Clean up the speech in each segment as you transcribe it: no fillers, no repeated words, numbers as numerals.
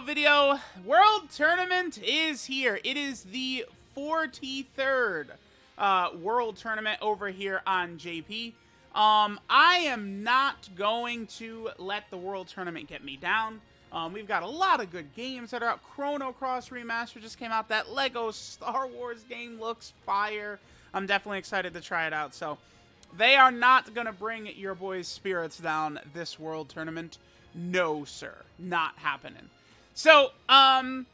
video. World Tournament is here. It is the 43rd World Tournament over here on JP. I am not going to let the World Tournament get me down. We've got a lot of good games that are out. Chrono Cross Remaster just came out. That Lego Star Wars game looks fire. I'm definitely excited to try it out. So they are not going to bring your boys' spirits down this World Tournament. No, sir. Not happening. So, my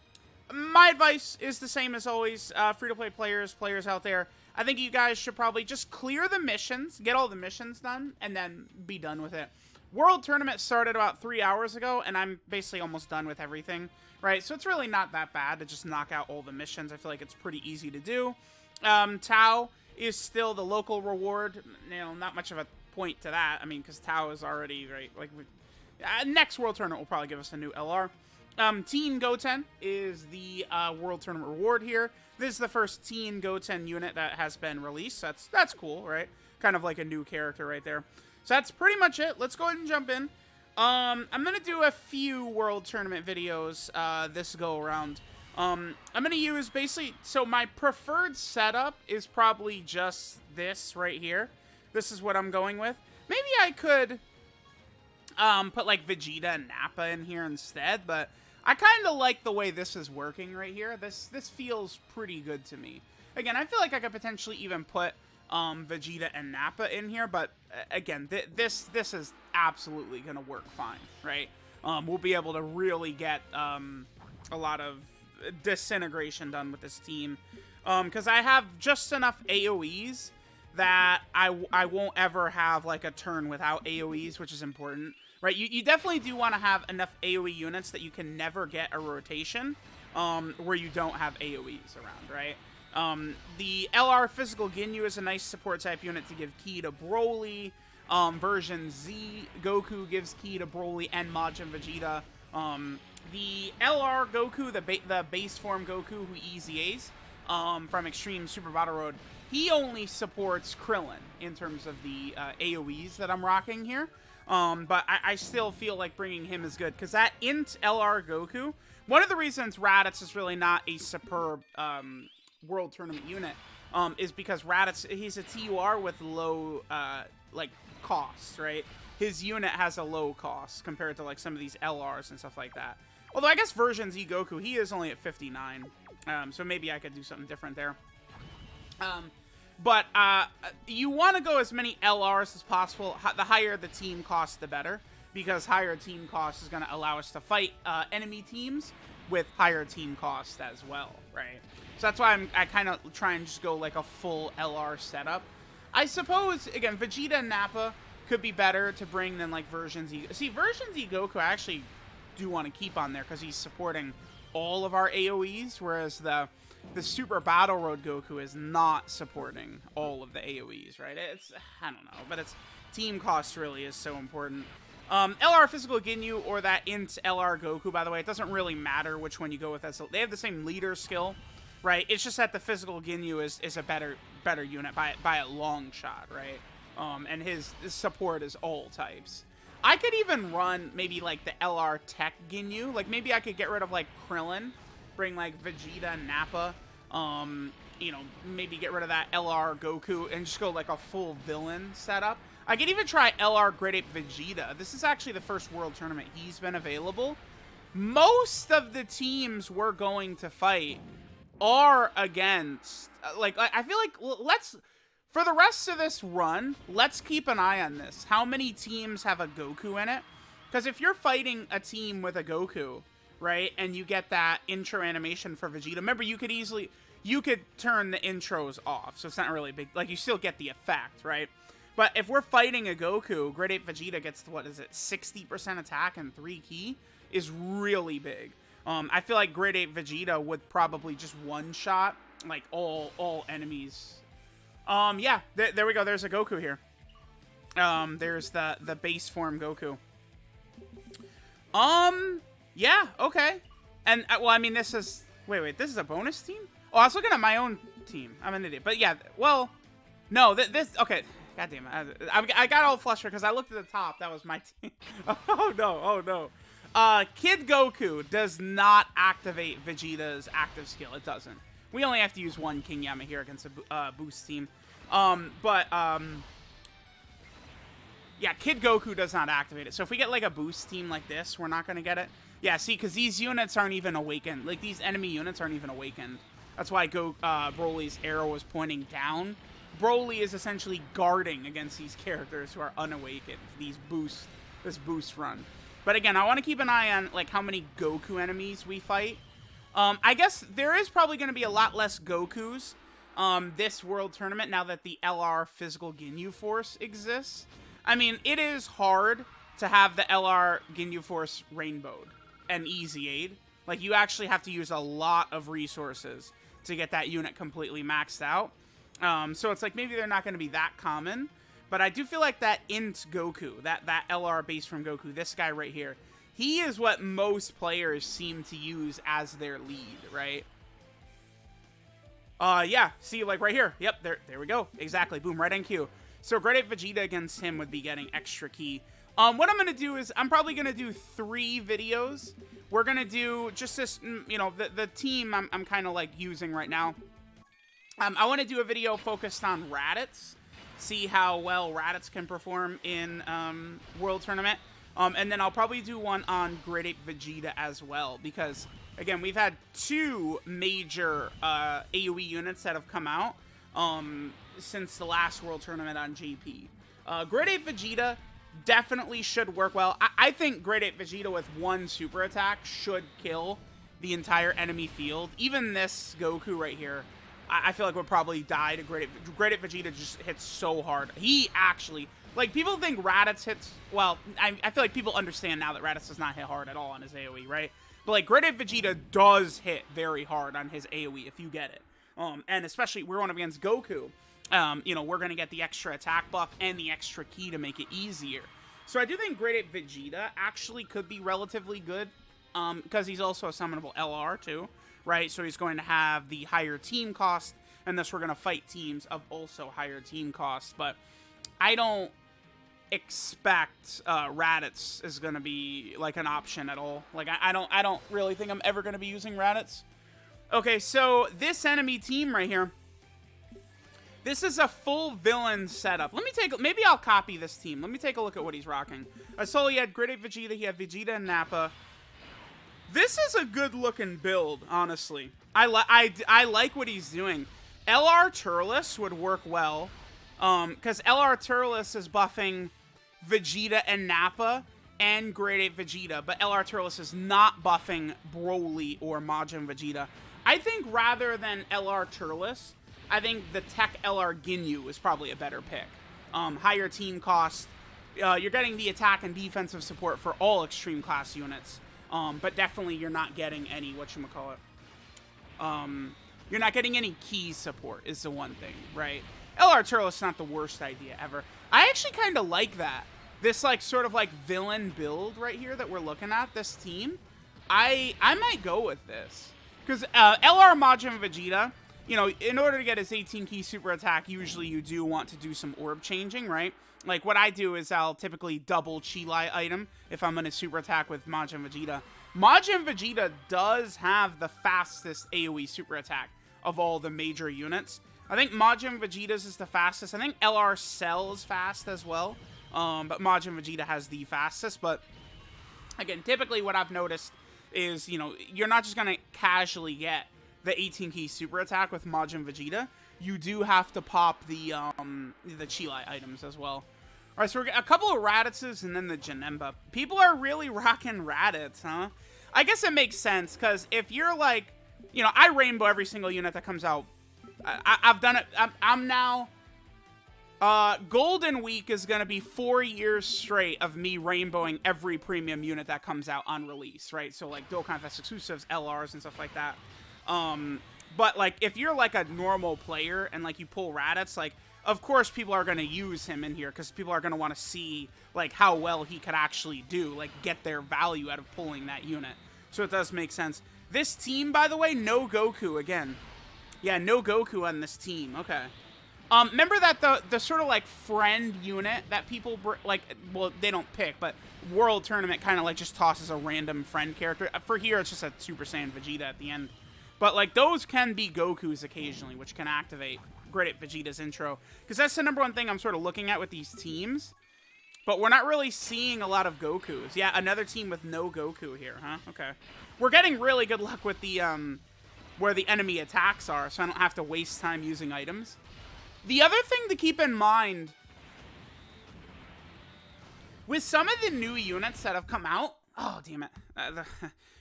advice is the same as always. Free-to-play players out there, I think you guys should probably just clear the missions, get all the missions done, and then be done with it. World Tournament started about 3 hours ago, and I'm basically almost done with everything, right? So it's really not that bad to just knock out all the missions. I feel like it's pretty easy to do. Tau is still the local reward. You know, not much of a point to that. I mean, because Tau is already, right, like, next World Tournament will probably give us a new LR. Teen Goten is the World Tournament reward here. This is the first Teen Goten unit that has been released. So that's cool, right? Kind of like a new character right there. So that's pretty much it. Let's go ahead and jump in. I'm going to do a few World Tournament videos this go around. I'm going to use basically, so my preferred setup is probably just this right here. This is what I'm going with. Maybe I could put like Vegeta and Nappa in here instead, but I kind of like the way this is working right here. This feels pretty good to me. Again, I feel like I could potentially even put Vegeta and Nappa in here, but again, this is absolutely gonna work fine, right? We'll be able to really get a lot of disintegration done with this team, because I have just enough AoEs that I won't ever have like a turn without AoEs, which is important. Right, you definitely do want to have enough AoE units that you can never get a rotation where you don't have AoEs around, right? The LR Physical Ginyu is a nice support type unit to give key to Broly. Version Z Goku gives key to Broly and Majin Vegeta. The LR Goku, the base form Goku who EZAs from Extreme Super Battle Road, he only supports Krillin in terms of the AoEs that I'm rocking here. But I still feel like bringing him is good, because that Int LR Goku, one of the reasons Raditz is really not a superb World Tournament unit is because Raditz, he's a TUR with low like cost, right? His unit has a low cost compared to like some of these LRs and stuff like that. Although I guess version Z Goku, he is only at 59, so maybe I could do something different there. But you want to go as many LRs as possible. The higher the team cost, the better, because higher team cost is going to allow us to fight enemy teams with higher team cost as well, right? So that's why I kind of try and just go like a full LR setup. I suppose, again, Vegeta and Nappa could be better to bring than like version Z. See, version Z Goku I actually do want to keep on there because he's supporting all of our AoEs, whereas the Super Battle Road Goku is not supporting all of the AoEs, right? I don't know, but it's team cost really is so important. LR Physical Ginyu or that Int LR Goku, by the way, it doesn't really matter which one you go with. They have the same leader skill, right? It's just that the Physical Ginyu is a better unit by a long shot, right? And his support is all types. I could even run maybe like the LR Tech Ginyu. Like maybe I could get rid of like Krillin, bring like Vegeta and Nappa, you know, maybe get rid of that LR Goku and just go like a full villain setup. I could even try LR Great Ape Vegeta. This is actually the first World Tournament he's been available. Most of the teams we're going to fight are against, like I feel like let's, for the rest of this run, let's keep an eye on this. How many teams have a Goku in it? Because if you're fighting a team with a Goku, right, and you get that intro animation for Vegeta, remember you could turn the intros off, so it's not really big, like you still get the effect, right? But if we're fighting a Goku, Great Ape Vegeta gets, what is it, 60% attack and 3 key is really big. I feel like Great Ape Vegeta would probably just one-shot like all enemies. Yeah, there we go. There's a Goku here. There's the base form Goku. Yeah, okay. And, well, I mean, this is... Wait, this is a bonus team? Oh, I was looking at my own team. I'm an idiot. But, yeah, well... No, this... Okay, God damn it. I got all flustered because I looked at the top. That was my team. Oh, no. Kid Goku does not activate Vegeta's active skill. It doesn't. We only have to use one King Yama here against a boost team. Yeah, Kid Goku does not activate it. So if we get like a boost team like this, we're not going to get it. Yeah, see, because these units aren't even awakened. Like, these enemy units aren't even awakened. That's why Broly's arrow was pointing down. Broly is essentially guarding against these characters who are unawakened. This boost run. But again, I want to keep an eye on like how many Goku enemies we fight. I guess there is probably going to be a lot less Gokus this World Tournament now that the LR Physical Ginyu Force exists. I mean, it is hard to have the LR Ginyu Force rainbowed and easy aid. Like, you actually have to use a lot of resources to get that unit completely maxed out. So it's like maybe they're not going to be that common. But I do feel like that Int Goku, that LR base from Goku, this guy right here, he is what most players seem to use as their lead, right? Yeah, see, like right here. Yep, there we go. Exactly. Boom, right on cue. So Great Ape Vegeta against him would be getting extra key. What I'm going to do is I'm probably going to do 3 videos. We're going to do just this, you know, the team I'm kind of like using right now. I want to do a video focused on Raditz. See how well Raditz can perform in World Tournament. And then I'll probably do one on Great Ape Vegeta as well. Because, again, we've had 2 major AoE units that have come out since the last World Tournament on JP. Great Ape Vegeta definitely should work well. I think Great Ape Vegeta with 1 super attack should kill the entire enemy field. Even this Goku right here, I feel like would probably die to Great Ape. Great Ape Vegeta just hits so hard. He actually, like, people think Raditz hits, well, I feel like people understand now that Raditz does not hit hard at all on his AoE, right? But, like, Great Ape Vegeta does hit very hard on his AoE if you get it. And especially, we're going up against Goku. You know, we're going to get the extra attack buff and the extra key to make it easier. So I do think Great Ape Vegeta actually could be relatively good, because he's also a summonable LR too, right? So he's going to have the higher team cost, and thus we're going to fight teams of also higher team cost. But I don't expect Raditz is going to be like an option at all. Like, I don't really think I'm ever going to be using Raditz. Okay, so this enemy team right here, this is a full villain setup. Maybe I'll copy this team. Let me take a look at what he's rocking. I saw he had Great Ape Vegeta, he had Vegeta and Nappa. This is a good looking build, honestly. I like what he's doing. LR Turles would work well, because LR Turles is buffing Vegeta and Nappa and Great Ape Vegeta, but LR Turles is not buffing Broly or Majin Vegeta. I think rather than LR Turles, I think the Tech LR Ginyu is probably a better pick. Higher team cost. You're getting the attack and defensive support for all extreme class units. But definitely you're not getting any, whatchamacallit. You're not getting any key support is the one thing, right? LR Turles is not the worst idea ever. I actually kind of like that. This like sort of like villain build right here that we're looking at, this team. I might go with this. Because LR Majin Vegeta, you know, in order to get his 18 key super attack, usually you do want to do some orb changing, right? Like, what I do is I'll typically double Chi-Lai item if I'm going to super attack with Majin Vegeta. Majin Vegeta does have the fastest AoE super attack of all the major units. I think Majin Vegeta's is the fastest. I think LR Cell is fast as well. But Majin Vegeta has the fastest. But, again, typically what I've noticed is, you know, you're not just going to casually get the 18 key super attack with Majin Vegeta. You do have to pop the Chi-Lai items as well. Alright, so we're a couple of Raditzes and then the Janemba. People are really rocking Raditz, huh? I guess it makes sense, because if you're like, you know, I rainbow every single unit that comes out. I've done it. I'm now... Golden Week is going to be 4 years straight of me rainbowing every premium unit that comes out on release, right? So, like, Dokkan Fest exclusives, LRs, and stuff like that. But, like, if you're, like, a normal player and, like, you pull Raditz, like, of course people are going to use him in here because people are going to want to see, like, how well he could actually do, like, get their value out of pulling that unit. So it does make sense. This team, by the way, no Goku again. Yeah, no Goku on this team. Okay. Remember that the sort of like friend unit that people like, well, they don't pick, but World Tournament kind of like just tosses a random friend character. For here, it's just a Super Saiyan Vegeta at the end. But like those can be Gokus occasionally, which can activate Great Vegeta's intro. Because that's the #1 thing I'm sort of looking at with these teams. But we're not really seeing a lot of Gokus. Yeah, another team with no Goku here, huh? Okay. We're getting really good luck with the where the enemy attacks are, so I don't have to waste time using items. The other thing to keep in mind, with some of the new units that have come out, oh, damn it.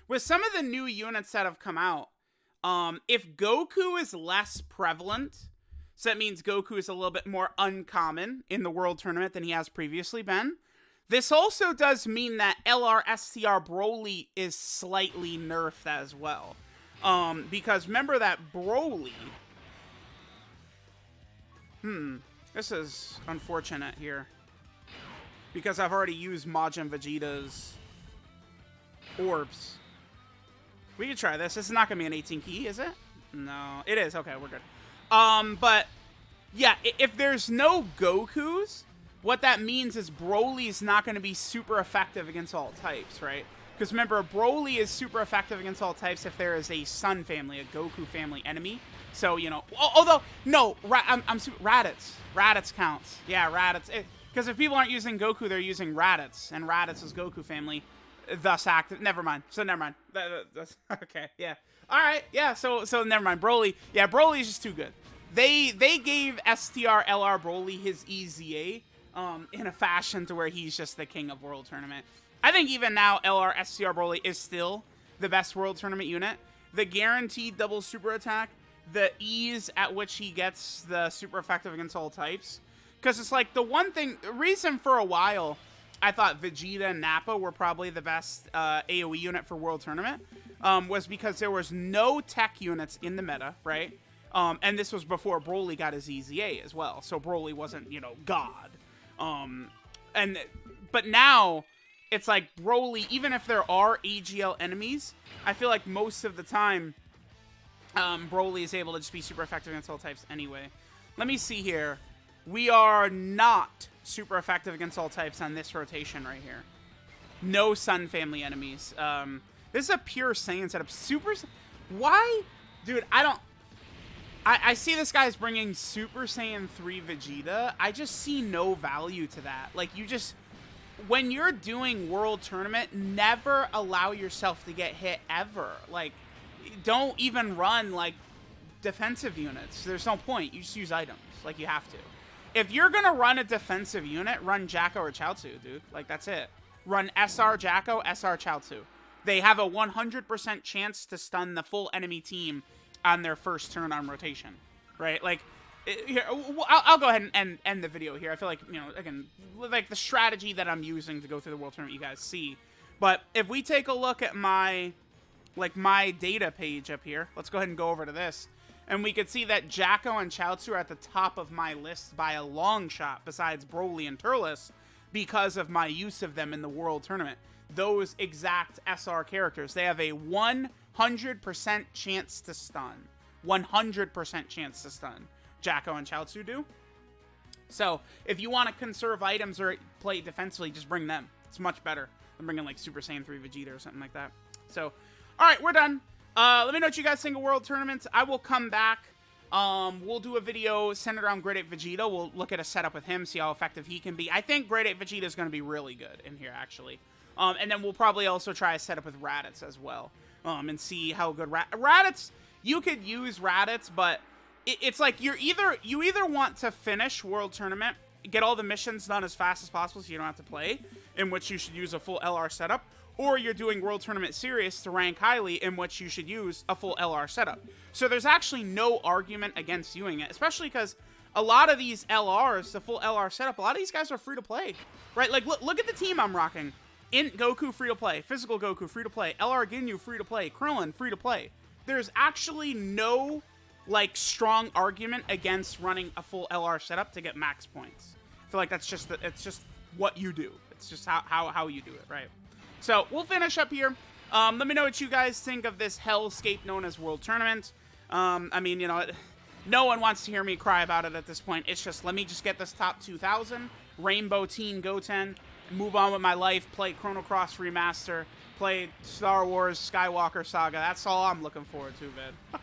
With some of the new units that have come out, if Goku is less prevalent, so that means Goku is a little bit more uncommon in the World Tournament than he has previously been, this also does mean that LR-STR Broly is slightly nerfed as well. Because remember that Broly... this is unfortunate here. Because I've already used Majin Vegeta's orbs. We can try this. This is not going to be an 18 key, is it? No, it is. Okay, we're good. But, yeah, if there's no Gokus, what that means is Broly's not going to be super effective against all types, right? Because remember, Broly is super effective against all types if there is a Sun family, a Goku family enemy. So, you know, although, no, Raditz. Raditz counts. Yeah, Raditz. Because if people aren't using Goku, they're using Raditz. And Raditz is Goku family, thus active. Never mind. So, never mind. That's, okay, yeah. All right, yeah, so never mind. Broly. Yeah, Broly is just too good. They gave STR LR Broly his EZA in a fashion to where he's just the king of World Tournament. I think even now, LR STR Broly is still the best World Tournament unit. The guaranteed double super attack, the ease at which he gets the super effective against all types. Because it's like the reason for a while I thought Vegeta and Nappa were probably the best AoE unit for World Tournament was because there was no tech units in the meta, right? And this was before Broly got his EZA as well. So Broly wasn't, you know, God. But now it's like Broly, even if there are AGL enemies, I feel like most of the time Broly is able to just be super effective against all types anyway. Let me see here. We are not super effective against all types on this rotation right here. No Sun family enemies. This is a pure Saiyan setup. Why? Dude, I see this guy's bringing Super Saiyan 3 Vegeta. I just see no value to that. Like, when you're doing World Tournament, never allow yourself to get hit ever. Like, don't even run, like, defensive units. There's no point. You just use items. Like, you have to. If you're going to run a defensive unit, run Jacko or Chaozu, dude. Like, that's it. Run SR Jacko, SR Chaozu. They have a 100% chance to stun the full enemy team on their first turn on rotation, right? Like, here, I'll go ahead and end the video here. I feel like, you know, again, like the strategy that I'm using to go through the World Tournament, you guys see. But if we take a look at my data page up here, let's go ahead and go over to this. And we could see that Jacko and Chaozu are at the top of my list by a long shot, besides Broly and Turles, because of my use of them in the World Tournament. Those exact SR characters, they have a 100% chance to stun. 100% chance to stun. Jacko and Chaozu do. So, if you want to conserve items or play defensively, just bring them. It's much better than bringing, like, Super Saiyan 3 Vegeta or something like that. So, alright, we're done. Let me know what you guys think of World Tournaments. I will come back. We'll do a video centered around Grade 8 Vegeta. We'll look at a setup with him, see how effective he can be. I think Grade 8 Vegeta is going to be really good in here, actually. And then we'll probably also try a setup with Raditz as well. And see how good Raditz... You could use Raditz, but it's like you either want to finish World Tournament, get all the missions done as fast as possible so you don't have to play, in which you should use a full LR setup, or you're doing World Tournament Serious to rank highly, in which you should use a full LR setup. So there's actually no argument against doing it, especially because a lot of these LRs, the full LR setup, a lot of these guys are free to play, right? Like, look at the team I'm rocking. Int Goku, free to play. Physical Goku, free to play. LR Ginyu, free to play. Krillin, free to play. There's actually no, like, strong argument against running a full LR setup to get max points. I feel like that's just, it's just what you do. It's just how you do it, right? So, we'll finish up here. Let me know what you guys think of this hellscape known as World Tournament. I mean, you know, No one wants to hear me cry about it at this point. It's just, let me just get this top 2,000, Rainbow Teen Goten, move on with my life, play Chrono Cross Remaster, play Star Wars Skywalker Saga. That's all I'm looking forward to, man.